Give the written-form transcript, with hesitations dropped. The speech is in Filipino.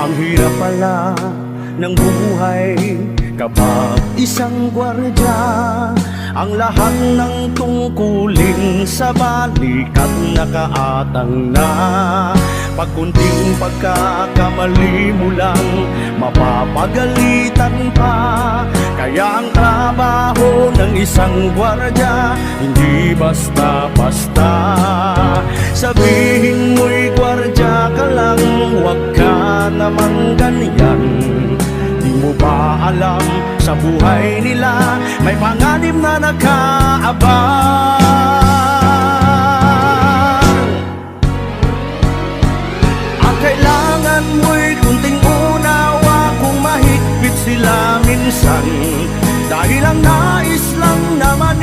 Ang hirap pala ng buhay kapag isang gwardya. Ang lahat ng tungkulin sa balikat nakaatang na. Pag kunting pagkakamali mo lang, mapapagalitan pa. Kaya ang trabaho ng isang gwardya hindi basta-basta. Sabihin mo'y gwardya ka lang, huwag ka namang ganyan. Di mo ba alam, sa buhay nila may panganib na nakaabang. Ang kailangan mo'y kunting unawa kung mahigpit sila minsan, dahil ang nais lang naman